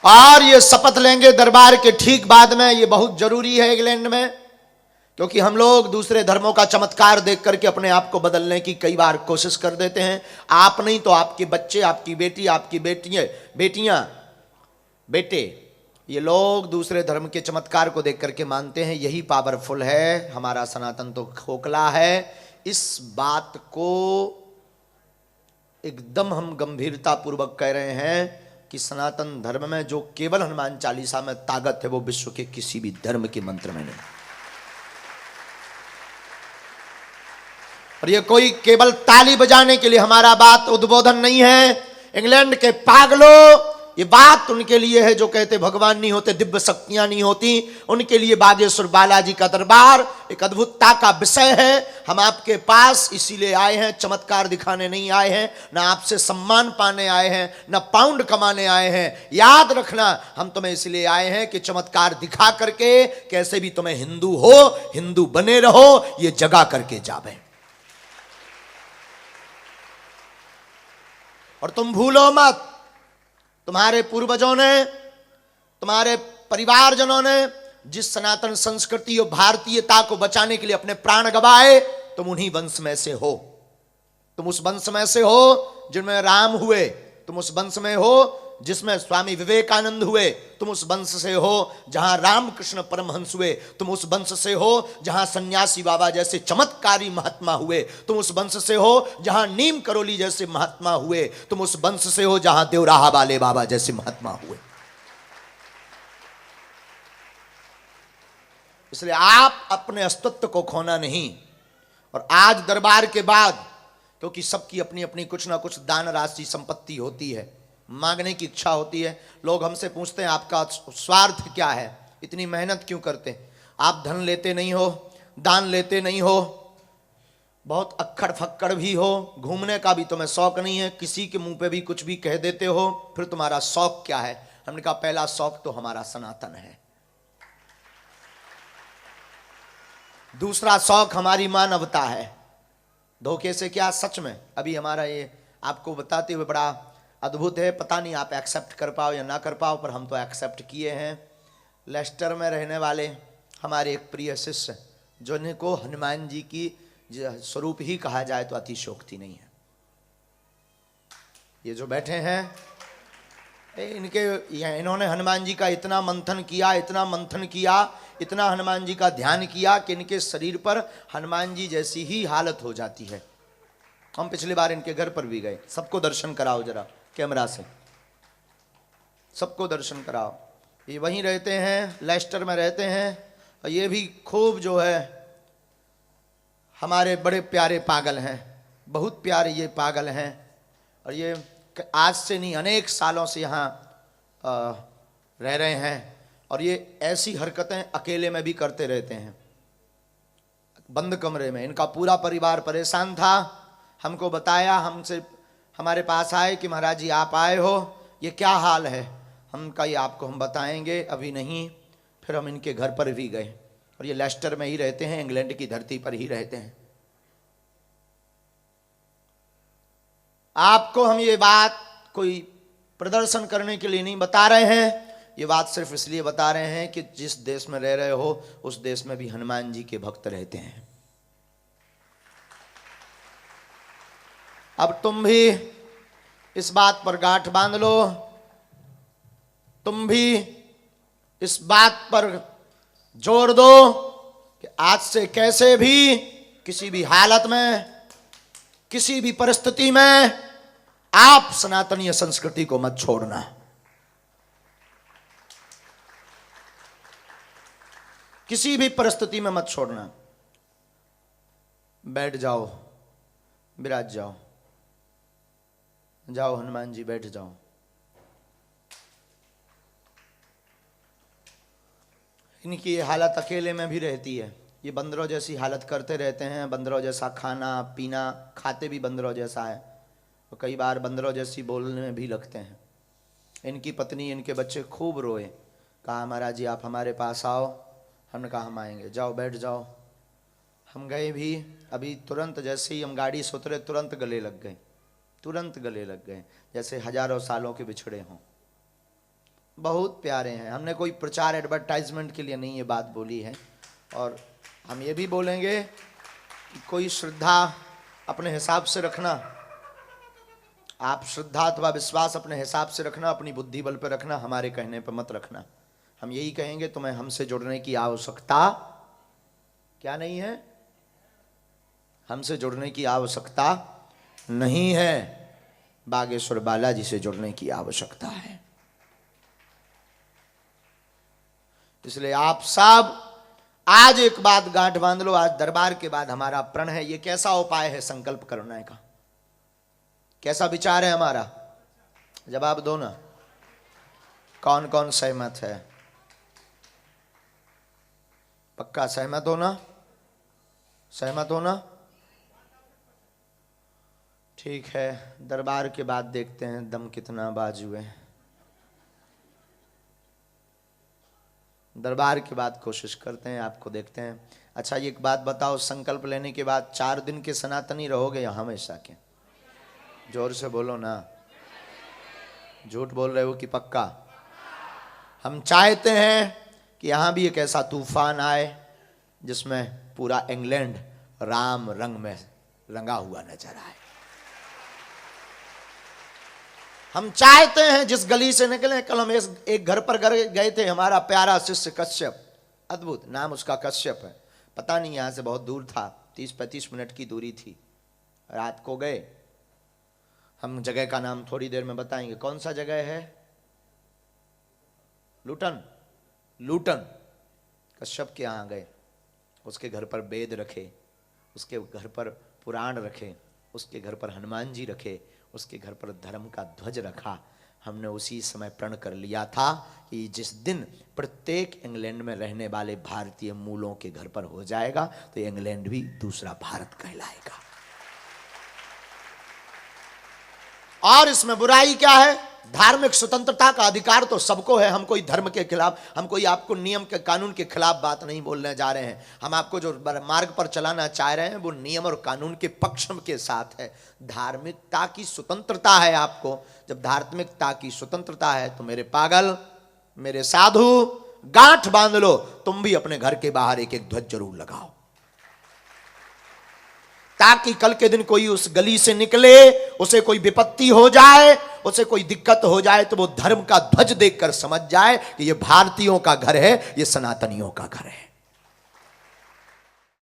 और ये शपथ लेंगे दरबार के ठीक बाद में। ये बहुत जरूरी है इंग्लैंड में, क्योंकि हम लोग दूसरे धर्मों का चमत्कार देख करके अपने आप को बदलने की कई बार कोशिश कर देते हैं। आप नहीं तो आपके बच्चे, आपकी बेटी, आपकी बेटियां, बेटे, ये लोग दूसरे धर्म के चमत्कार को देख करके मानते हैं यही पावरफुल है। हमारा सनातन तो खोखला है। इस बात को एकदम हम गंभीरता पूर्वक कह रहे हैं कि सनातन धर्म में जो केवल हनुमान चालीसा में ताकत है वो विश्व के किसी भी धर्म के मंत्र में नहीं। और ये कोई केवल ताली बजाने के लिए हमारा बात उद्बोधन नहीं है। इंग्लैंड के पागलों, ये बात उनके लिए है जो कहते भगवान नहीं होते, दिव्य शक्तियां नहीं होती। उनके लिए बागेश्वर बालाजी का दरबार एक अद्भुतता का विषय है। हम आपके पास इसीलिए आए हैं, चमत्कार दिखाने नहीं आए हैं, ना आपसे सम्मान पाने आए हैं, ना पाउंड कमाने आए हैं। याद रखना, हम तुम्हें इसलिए आए हैं कि चमत्कार दिखा करके कैसे भी तुम्हें हिंदू हो, हिंदू बने रहो, ये जगा करके जावे। और तुम भूलो मत, तुम्हारे पूर्वजों ने, तुम्हारे परिवारजनों ने जिस सनातन संस्कृति और भारतीयता को बचाने के लिए अपने प्राण गंवाए, तुम उन्हीं वंश में से हो। तुम उस वंश में से हो जिनमें राम हुए, तुम उस वंश में हो जिसमें स्वामी विवेकानंद हुए, तुम उस वंश से हो जहां रामकृष्ण परमहंस हुए, तुम उस वंश से हो जहां सन्यासी बाबा जैसे चमत्कारी महात्मा हुए, तुम उस वंश से हो जहां नीम करोली जैसे महात्मा हुए, तुम उस वंश से हो जहां देवराहा वाले बाबा जैसे महात्मा हुए। इसलिए आप अपने अस्तित्व को खोना नहीं। और आज दरबार के बाद, क्योंकि सबकी अपनी अपनी कुछ ना कुछ दान राशि संपत्ति होती है, मांगने की इच्छा होती है। लोग हमसे पूछते हैं आपका स्वार्थ क्या है, इतनी मेहनत क्यों करते हैं? आप धन लेते नहीं हो, दान लेते नहीं हो, बहुत अक्खड़ फक्कड़ भी हो, घूमने का भी तुम्हें शौक नहीं है, किसी के मुंह पे भी कुछ भी कह देते हो, फिर तुम्हारा शौक क्या है? हमने कहा पहला शौक तो हमारा सनातन है, दूसरा शौक हमारी मानवता है। धोखे से क्या, सच में अभी हमारा ये आपको बताते हुए बड़ा अद्भुत है। पता नहीं आप एक्सेप्ट कर पाओ या ना कर पाओ, पर हम तो एक्सेप्ट किए हैं। लेस्टर में रहने वाले हमारे एक प्रिय शिष्य, जिनको हनुमान जी की स्वरूप ही कहा जाए तो अतिशयोक्ति नहीं है, ये जो बैठे हैं इन्होंने हनुमान जी का इतना मंथन किया, इतना मंथन किया, इतना हनुमान जी का ध्यान किया कि इनके शरीर पर हनुमान जी जैसी ही हालत हो जाती है। हम पिछली बार इनके घर पर भी गए। सबको दर्शन कराओ जरा कैमरा से, सबको दर्शन कराओ। ये वहीं रहते हैं, लेस्टर में रहते हैं। और ये भी खूब जो है हमारे बड़े प्यारे पागल हैं, बहुत प्यारे ये पागल हैं। और ये आज से नहीं अनेक सालों से यहाँ रह रहे हैं। और ये ऐसी हरकतें अकेले में भी करते रहते हैं, बंद कमरे में। इनका पूरा परिवार परेशान था, हमको बताया, हमसे हमारे पास आए कि महाराज जी आप आए हो, ये क्या हाल है? हम कहा ये आपको हम बताएंगे, अभी नहीं। फिर हम इनके घर पर भी गए। और ये लेस्टर में ही रहते हैं, इंग्लैंड की धरती पर ही रहते हैं। आपको हम ये बात कोई प्रदर्शन करने के लिए नहीं बता रहे हैं, ये बात सिर्फ इसलिए बता रहे हैं कि जिस देश में रह रहे हो उस देश में भी हनुमान जी के भक्त रहते हैं। अब तुम भी इस बात पर गांठ बांध लो, तुम भी इस बात पर जोर दो कि आज से कैसे भी, किसी भी हालत में, किसी भी परिस्थिति में आप सनातनीय संस्कृति को मत छोड़ना। किसी भी परिस्थिति में मत छोड़ना। बैठ जाओ, विराज जाओ, जाओ हनुमान जी बैठ जाओ। इनकी ये हालत अकेले में भी रहती है, ये बंदरों जैसी हालत करते रहते हैं, बंदरों जैसा खाना पीना, खाते भी बंदरों जैसा है, और कई बार बंदरों जैसी बोलने में भी लगते हैं। इनकी पत्नी, इनके बच्चे खूब रोए, कहा महाराज जी आप हमारे पास आओ। हमने कहा हम आएंगे, जाओ बैठ जाओ। हम गए भी, अभी तुरंत जैसे ही हम गाड़ी से उतरे तुरंत गले लग गए, तुरंत गले लग गए, जैसे हजारों सालों के बिछड़े हों। बहुत प्यारे हैं। हमने कोई प्रचार एडवर्टाइजमेंट के लिए नहीं ये बात बोली है, और हम ये भी बोलेंगे कि कोई श्रद्धा अपने हिसाब से रखना, आप श्रद्धा अथवा विश्वास अपने हिसाब से रखना, अपनी बुद्धि बल पर रखना, हमारे कहने पर मत रखना। हम यही कहेंगे तुम्हें हमसे जुड़ने की आवश्यकता क्या नहीं है, हमसे जुड़ने की आवश्यकता नहीं है, बागेश्वर बालाजी से जुड़ने की आवश्यकता है। इसलिए आप सब आज एक बात गांठ बांध लो, आज दरबार के बाद हमारा प्रण है। ये कैसा उपाय है संकल्प करने का, कैसा विचार है हमारा, जवाब दो ना। कौन कौन सहमत है? पक्का सहमत हो ना? सहमत हो ना? ठीक है, दरबार के बाद देखते हैं दम कितना बाजू है। दरबार के बाद कोशिश करते हैं, आपको देखते हैं। अच्छा ये एक बात बताओ, संकल्प लेने के बाद 4 दिन के सनातनी रहोगे या हमेशा के? जोर से बोलो ना, झूठ बोल रहे हो कि पक्का? हम चाहते हैं कि यहाँ भी एक ऐसा तूफान आए जिसमें पूरा इंग्लैंड राम रंग में रंगा हुआ नजर आए। हम चाहते हैं जिस गली से निकले, कल हम एक घर पर गए थे, हमारा प्यारा शिष्य कश्यप, अद्भुत नाम उसका कश्यप है, पता नहीं यहाँ से बहुत दूर था, 30-35 मिनट की दूरी थी। रात को गए हम, जगह का नाम थोड़ी देर में बताएंगे। कौन सा जगह है? लूटन। लूटन कश्यप के यहाँ गए, उसके घर पर वेद रखे, उसके घर पर पुराण रखे, उसके घर पर हनुमान जी रखे, उसके घर पर धर्म का ध्वज रखा। हमने उसी समय प्रण कर लिया था कि जिस दिन प्रत्येक इंग्लैंड में रहने वाले भारतीय मूलों के घर पर हो जाएगा तो इंग्लैंड भी दूसरा भारत कहलाएगा। और इसमें बुराई क्या है? धार्मिक स्वतंत्रता का अधिकार तो सबको है। हम कोई धर्म के खिलाफ, हम कोई आपको नियम के कानून के खिलाफ बात नहीं बोलने जा रहे हैं। हम आपको जो मार्ग पर चलाना चाह रहे हैं वो नियम और कानून के पक्ष के साथ है। धार्मिकता की स्वतंत्रता है आपको। जब धार्मिकता की स्वतंत्रता है तो मेरे पागल, मेरे साधु, गांठ बांध लो, तुम भी अपने घर के बाहर एक एक ध्वज जरूर लगाओ, ताकि कल के दिन कोई उस गली से निकले, उसे कोई विपत्ति हो जाए, उसे कोई दिक्कत हो जाए तो वो धर्म का ध्वज देखकर समझ जाए कि ये भारतीयों का घर है, ये सनातनियों का घर है।